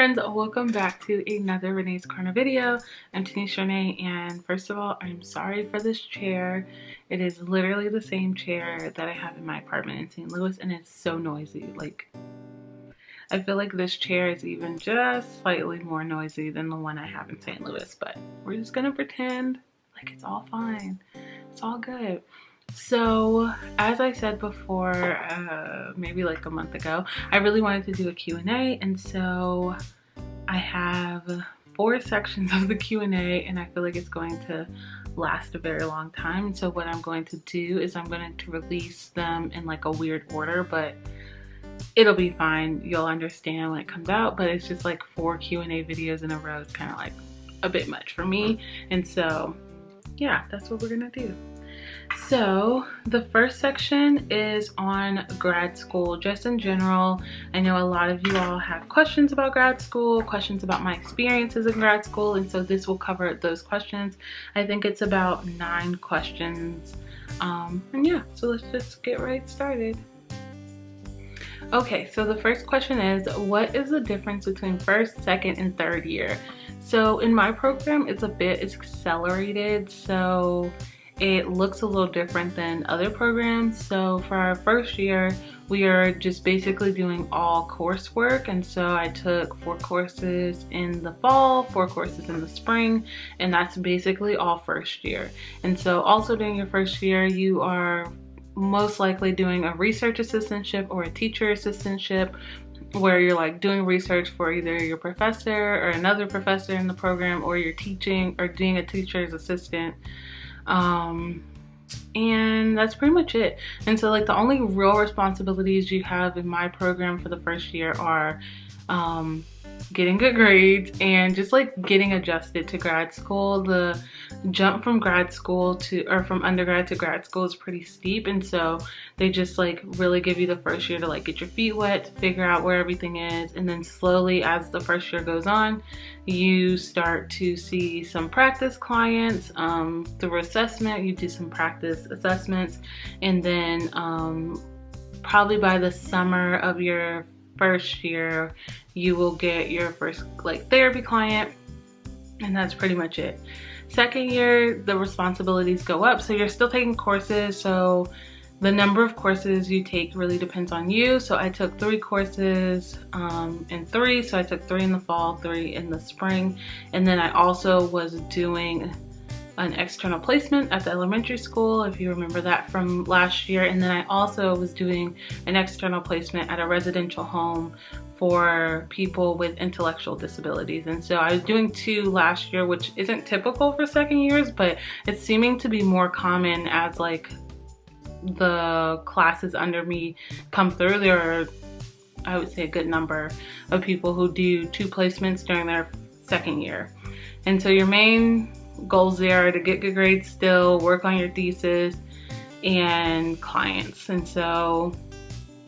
friends, welcome back to another Renae's Corner video. I'm Renae, and first of all, I'm sorry for this chair. It is literally the same chair that I have in my apartment in St. Louis, and it's so noisy. Like, I feel like this chair is even just slightly more noisy than the one I have in St. Louis, but we're just gonna pretend like it's all fine. It's all good. So, as I said before, maybe like a month ago, I really wanted to do a Q&A, and so I have 4 sections of the Q&A, and I feel like it's going to last a very long time. And so what I'm going to do is I'm going to release them in like a weird order, but it'll be fine. You'll understand when it comes out, but it's just like 4 Q&A videos in a row. It's kind of like a bit much for me. And so, yeah, that's what we're gonna do. So the first section is on grad school, just in general. I know a lot of you all have questions about grad school, questions about my experiences in grad school, and so this will cover those questions. I think it's about 9 questions. And yeah, so let's just get right started. Okay, so the first question is, what is the difference between first, second, and third year? So in my program, it's accelerated, so it looks a little different than other programs. So for our first year, we are just basically doing all coursework. And so I took 4 courses in the fall, 4 courses in the spring, and that's basically all first year. And so also during your first year, you are most likely doing a research assistantship or a teacher assistantship, where you're like doing research for either your professor or another professor in the program, or you're teaching or doing a teacher's assistant. And that's pretty much it. And so like the only real responsibilities you have in my program for the first year are getting good grades and just like getting adjusted to grad school. The jump from grad school to, or from undergrad to grad school, is pretty steep, and so they just like really give you the first year to like get your feet wet, to figure out where everything is, and then slowly as the first year goes on, you start to see some practice clients through assessment. You do some practice assessments, and then probably by the summer of your first year, you will get your first like therapy client, and that's pretty much it. Second year, the responsibilities go up, so you're still taking courses, so the number of courses you take really depends on you. So I took 3 courses in 3, so I took 3 in the fall, 3 in the spring, and then I also was doing an external placement at the elementary school, if you remember that from last year, and then I also was doing an external placement at a residential home for people with intellectual disabilities. And so I was doing 2 last year, which isn't typical for second years, but it's seeming to be more common as like the classes under me come through. There are, I would say, a good number of people who do 2 placements during their second year. And so your main goals there are to get good grades still, work on your thesis, and clients. And so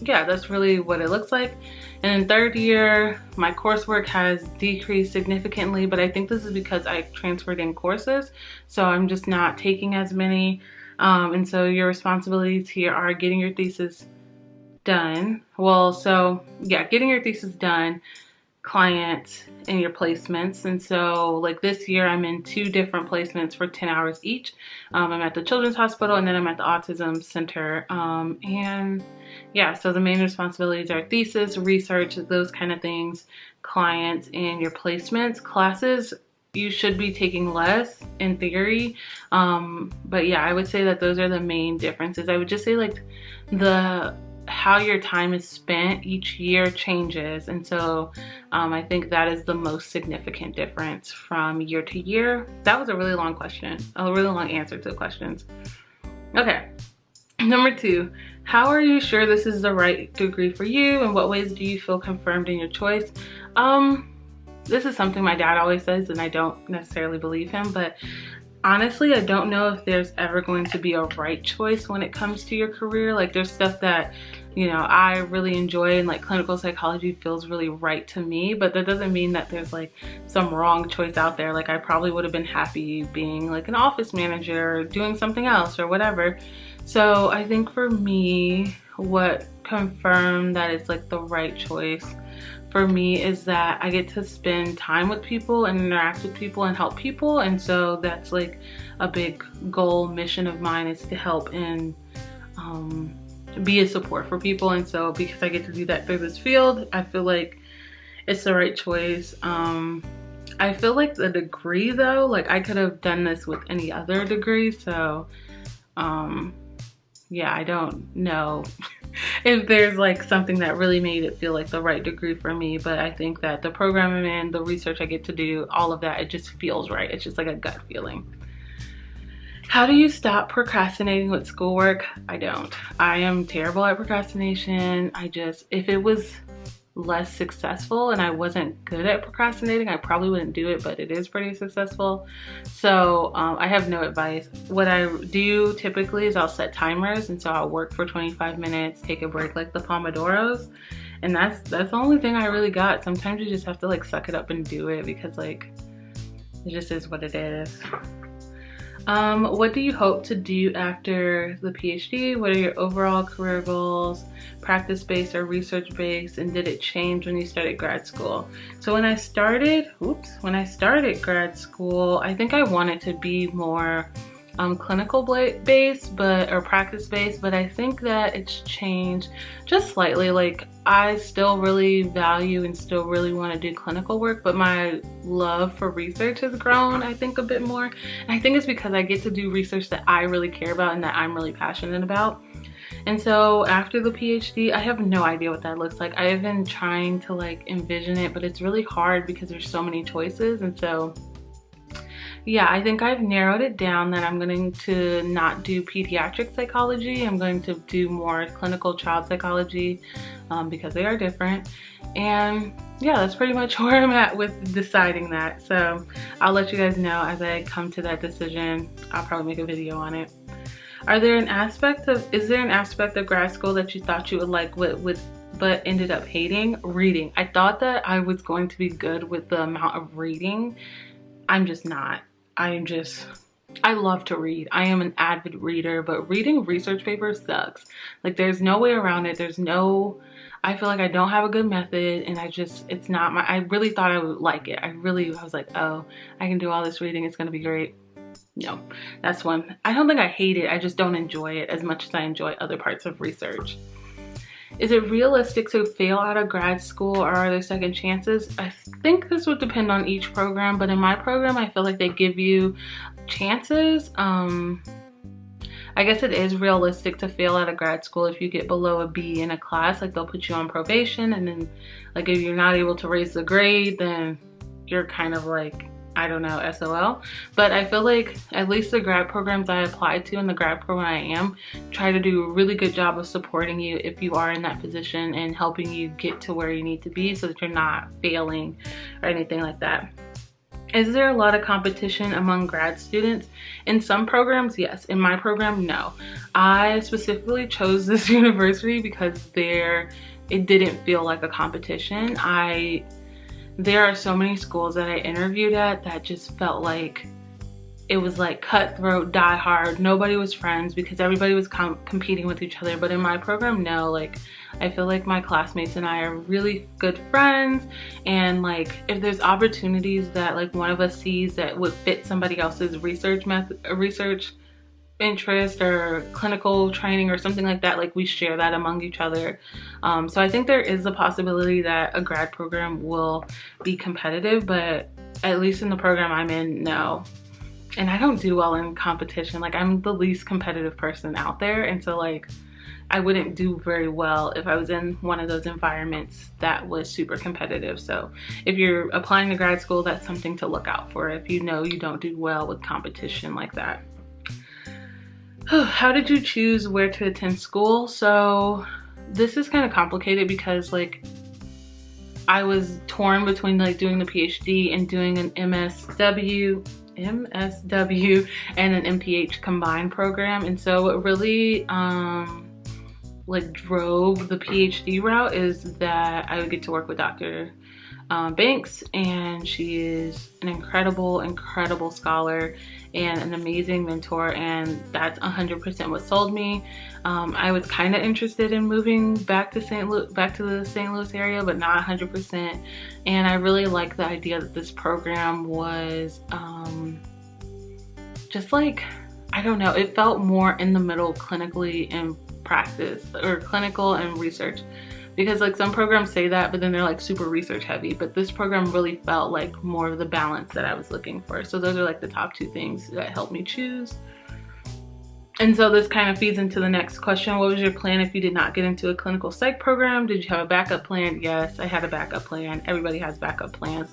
yeah, that's really what it looks like. And in third year, my coursework has decreased significantly, but I think this is because I transferred in courses, so I'm just not taking as many. And so your responsibilities here are getting your thesis done. Well, so yeah, getting your thesis done, clients, and your placements. And so like this year, I'm in 2 different placements for 10 hours each. I'm at the Children's Hospital, and then I'm at the Autism Center. And yeah, so the main responsibilities are thesis, research, those kind of things, clients, and your placements. Classes, you should be taking less in theory. But yeah, I would say that those are the main differences. I would just say like how your time is spent each year changes, and so I think that is the most significant difference from year to year. That was a really long question, a really long answer to the questions. Okay, number 2, how are you sure this is the right degree for you? In what ways do you feel confirmed in your choice? This is something my dad always says, and I don't necessarily believe him, but honestly, I don't know if there's ever going to be a right choice when it comes to your career. Like there's stuff that, you know, I really enjoy, and like clinical psychology feels really right to me, but that doesn't mean that there's like some wrong choice out there. Like I probably would have been happy being like an office manager or doing something else or whatever. So I think for me, what confirmed that it's like the right choice for me is that I get to spend time with people and interact with people and help people. And so that's like a big goal, mission of mine, is to help and be a support for people. And so because I get to do that through this field, I feel like it's the right choice. I feel like the degree though, like I could have done this with any other degree. So yeah, I don't know if there's like something that really made it feel like the right degree for me, but I think that the program I'm in, the research I get to do, all of that, it just feels right. It's just like a gut feeling. How do you stop procrastinating with schoolwork? I don't. I am terrible at procrastination. If it was less successful and I wasn't good at procrastinating, I probably wouldn't do it, but it is pretty successful. So I have no advice. What I do typically is I'll set timers, and so I'll work for 25 minutes, take a break like the Pomodoros, and that's the only thing I really got. Sometimes you just have to like suck it up and do it, because like it just is what it is. What do you hope to do after the PhD? What are your overall career goals, practice-based or research-based, and did it change when you started grad school? So when I started grad school, I think I wanted to be more clinical based, or practice based, but I think that it's changed just slightly. Like I still really value and still really want to do clinical work, but my love for research has grown, I think, a bit more. And I think it's because I get to do research that I really care about and that I'm really passionate about. And so after the PhD, I have no idea what that looks like. I have been trying to like envision it, but it's really hard because there's so many choices. And so yeah, I think I've narrowed it down that I'm going to not do pediatric psychology. I'm going to do more clinical child psychology because they are different. And yeah, that's pretty much where I'm at with deciding that. So I'll let you guys know as I come to that decision. I'll probably make a video on it. Is there an aspect of grad school that you thought you would like but ended up hating? Reading. I thought that I was going to be good with the amount of reading. I'm just not. I love to read. I am an avid reader, but reading research papers sucks. Like there's no way around it. I feel like I don't have a good method, and I really thought I would like it. I was like, oh, I can do all this reading. It's going to be great. No, that's one. I don't think I hate it. I just don't enjoy it as much as I enjoy other parts of research. Is it realistic to fail out of grad school, or are there second chances? I think this would depend on each program, but in my program, I feel like they give you chances. I guess it is realistic to fail out of grad school if you get below a B in a class. Like they'll put you on probation, and then like if you're not able to raise the grade, then you're kind of like, I don't know, SOL. But I feel like at least the grad programs I applied to and the grad program I am try to do a really good job of supporting you if you are in that position and helping you get to where you need to be so that you're not failing or anything like that. Is there a lot of competition among grad students? In some programs, yes. In my program, no. I specifically chose this university because it didn't feel like a competition. There are so many schools that I interviewed at that just felt like it was like cutthroat, die hard. Nobody was friends because everybody was competing with each other. But in my program, no. Like I feel like my classmates and I are really good friends, and like if there's opportunities that like one of us sees that would fit somebody else's research interest or clinical training or something like that, like we share that among each other. So I think there is a possibility that a grad program will be competitive, but at least in the program I'm in, no. And I don't do well in competition. Like I'm the least competitive person out there, and so like I wouldn't do very well if I was in one of those environments that was super competitive. So if you're applying to grad school, that's something to look out for if you know you don't do well with competition like that. How did you choose where to attend school? So this is kind of complicated because like I was torn between like doing the PhD and doing an MSW and an MPH combined program. And so what really like drove the PhD route is that I would get to work with Dr. banks, and she is an incredible scholar and an amazing mentor, and that's 100% what sold me. I was kind of interested in moving back to the St. Louis area, but not 100%. And I really like the idea that this program was just like, I don't know, it felt more in the middle clinically in practice, or clinical and research. Because like some programs say that, but then they're like super research heavy. But this program really felt like more of the balance that I was looking for. So those are like the top 2 things that helped me choose. And so this kind of feeds into the next question. What was your plan if you did not get into a clinical psych program? Did you have a backup plan? Yes, I had a backup plan. Everybody has backup plans.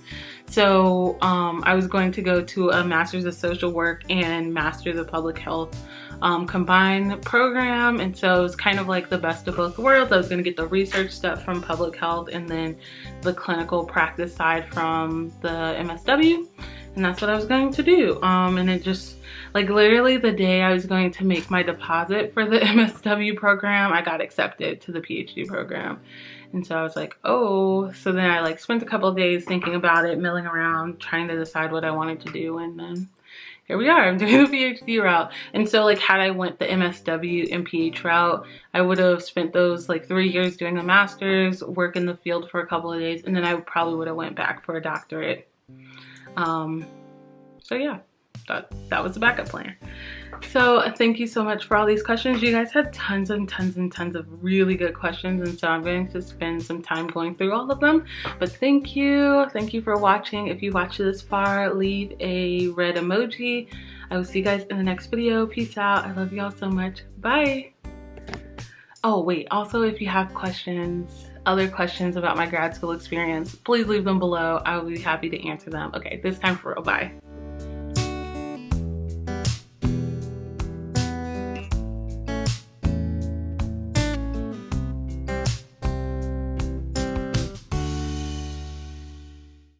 So I was going to go to a master's of social work and master's of public health combined program. And so it was kind of like the best of both worlds. I was going to get the research stuff from public health and then the clinical practice side from the MSW. And that's what I was going to do. And it just, like literally the day I was going to make my deposit for the MSW program, I got accepted to the PhD program. And so I was like, oh, so then I like spent a couple of days thinking about it, milling around, trying to decide what I wanted to do. And then here we are, I'm doing the PhD route. And so like had I went the MSW and PH route, I would have spent those like 3 years doing a master's, work in the field for a couple of days, and then I probably would have went back for a doctorate. So yeah, that was the backup plan. So thank you so much for all these questions. You guys had tons and tons of really good questions, and so I'm going to spend some time going through all of them. But thank you for watching. If you watched this far, leave a red emoji. I will see you guys in the next video. Peace out. I love you all so much. Bye. Oh wait, also if you have questions, other questions about my grad school experience, please leave them below. I will be happy to answer them. Okay, this time for real. Bye.